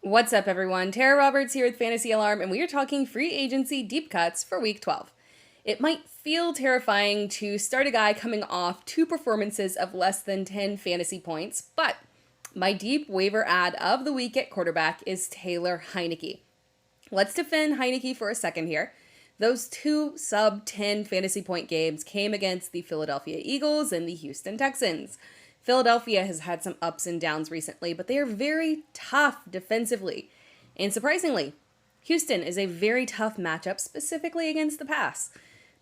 What's up, everyone? Tera Roberts here with Fantasy Alarm, and we are talking free agency deep cuts for Week 12. It might feel terrifying to start a guy coming off 2 performances of less than 10 fantasy points, but my deep waiver ad of the week at quarterback is Taylor Heinicke. Let's defend Heinicke for a second here. Those 2 sub-10 fantasy point games came against the Philadelphia Eagles and the Houston Texans. Philadelphia has had some ups and downs recently, but they are very tough defensively. And surprisingly, Houston is a very tough matchup, specifically against the pass.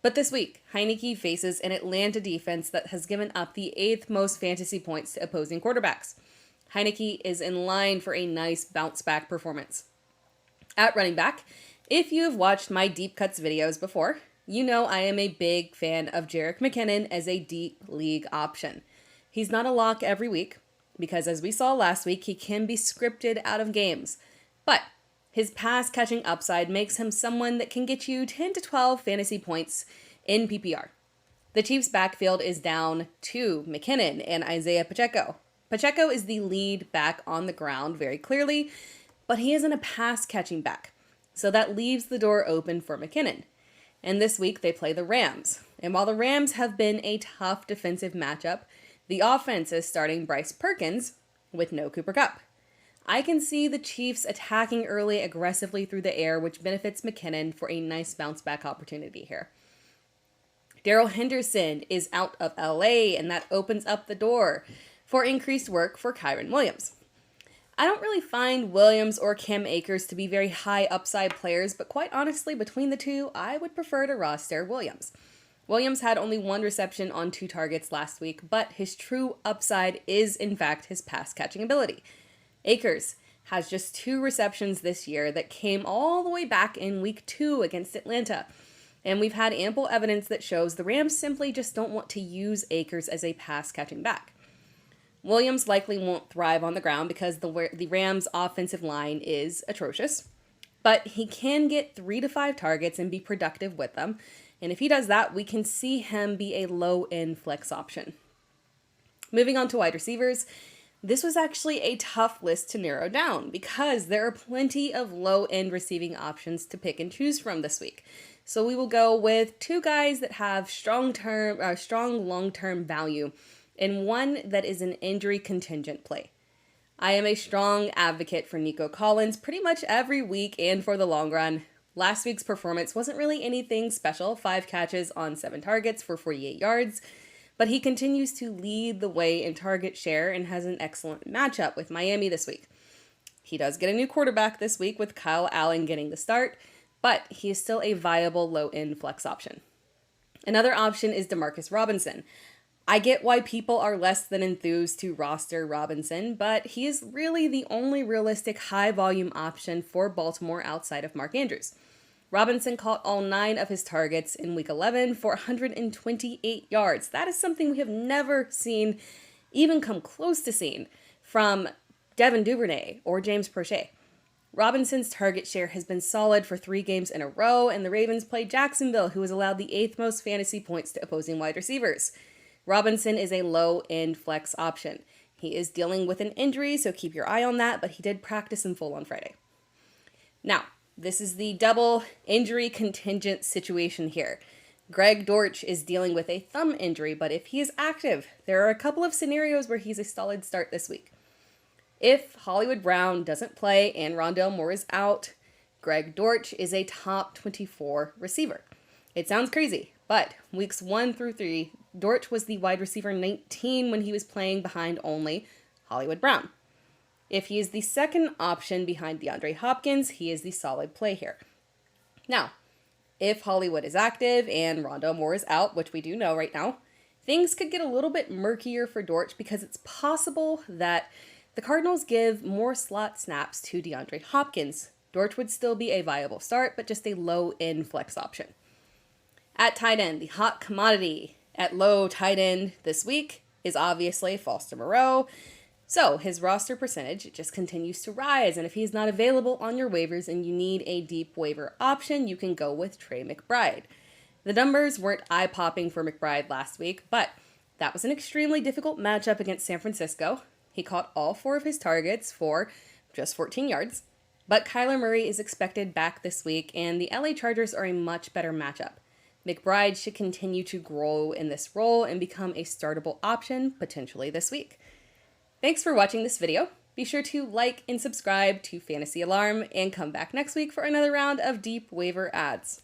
But this week, Heinicke faces an Atlanta defense that has given up the 8th most fantasy points to opposing quarterbacks. Heinicke is in line for a nice bounce-back performance. At running back, if you have watched my Deep Cuts videos before, you know I am a big fan of Jerick McKinnon as a deep league option. He's not a lock every week, because as we saw last week, he can be scripted out of games. But his pass-catching upside makes him someone that can get you 10 to 12 fantasy points in PPR. The Chiefs' backfield is down to McKinnon and Isaiah Pacheco. Pacheco is the lead back on the ground very clearly, but he isn't a pass-catching back. So that leaves the door open for McKinnon. And this week they play the Rams. And while the Rams have been a tough defensive matchup, the offense is starting Bryce Perkins with no Cooper Kupp. I can see the Chiefs attacking early aggressively through the air, which benefits McKinnon for a nice bounce-back opportunity here. Darrell Henderson is out of LA, and that opens up the door for increased work for Kyren Williams. I don't really find Williams or Cam Akers to be very high upside players, but quite honestly, between the two, I would prefer to roster Williams. Williams had only 1 reception on 2 targets last week, but his true upside is, in fact, his pass-catching ability. Akers has just 2 receptions this year that came all the way back in Week 2 against Atlanta, and we've had ample evidence that shows the Rams simply just don't want to use Akers as a pass-catching back. Williams likely won't thrive on the ground because the Rams' offensive line is atrocious, but he can get 3 to 5 targets and be productive with them. And if he does that, we can see him be a low-end flex option. Moving on to wide receivers, this was actually a tough list to narrow down because there are plenty of low-end receiving options to pick and choose from this week. So we will go with 2 guys that have strong long-term value and one that is an injury contingent play. I am a strong advocate for Nico Collins pretty much every week and for the long run. Last week's performance wasn't really anything special, 5 catches on 7 targets for 48 yards, but he continues to lead the way in target share and has an excellent matchup with Miami this week. He does get a new quarterback this week with Kyle Allen getting the start, but he is still a viable low-end flex option. Another option is Demarcus Robinson. I get why people are less than enthused to roster Robinson, but he is really the only realistic high-volume option for Baltimore outside of Mark Andrews. Robinson caught all 9 of his targets in Week 11 for 128 yards. That is something we have never seen, even come close to seeing, from Devin Duvernay or James Prochet. Robinson's target share has been solid for 3 games in a row, and the Ravens play Jacksonville, who has allowed the 8th most fantasy points to opposing wide receivers. Robinson is a low-end flex option. He is dealing with an injury, so keep your eye on that, but he did practice in full on Friday. Now, this is the double injury contingent situation here. Greg Dortch is dealing with a thumb injury, but if he is active, there are a couple of scenarios where he's a solid start this week. If Hollywood Brown doesn't play and Rondale Moore is out, Greg Dortch is a top 24 receiver. It sounds crazy, but weeks 1 through 3, Dortch was the wide receiver 19 when he was playing behind only Hollywood Brown. If he is the second option behind DeAndre Hopkins, he is the solid play here. Now, if Hollywood is active and Rondale Moore is out, which we do know right now, things could get a little bit murkier for Dortch because it's possible that the Cardinals give more slot snaps to DeAndre Hopkins. Dortch would still be a viable start, but just a low-end flex option. At tight end, the hot commodity at low tight end this week is obviously Foster Moreau. So his roster percentage just continues to rise. And if he's not available on your waivers and you need a deep waiver option, you can go with Trey McBride. The numbers weren't eye-popping for McBride last week, but that was an extremely difficult matchup against San Francisco. He caught all 4 of his targets for just 14 yards. But Kyler Murray is expected back this week, and the LA Chargers are a much better matchup. McBride should continue to grow in this role and become a startable option potentially this week. Thanks for watching this video. Be sure to like and subscribe to Fantasy Alarm and come back next week for another round of deep waiver ads.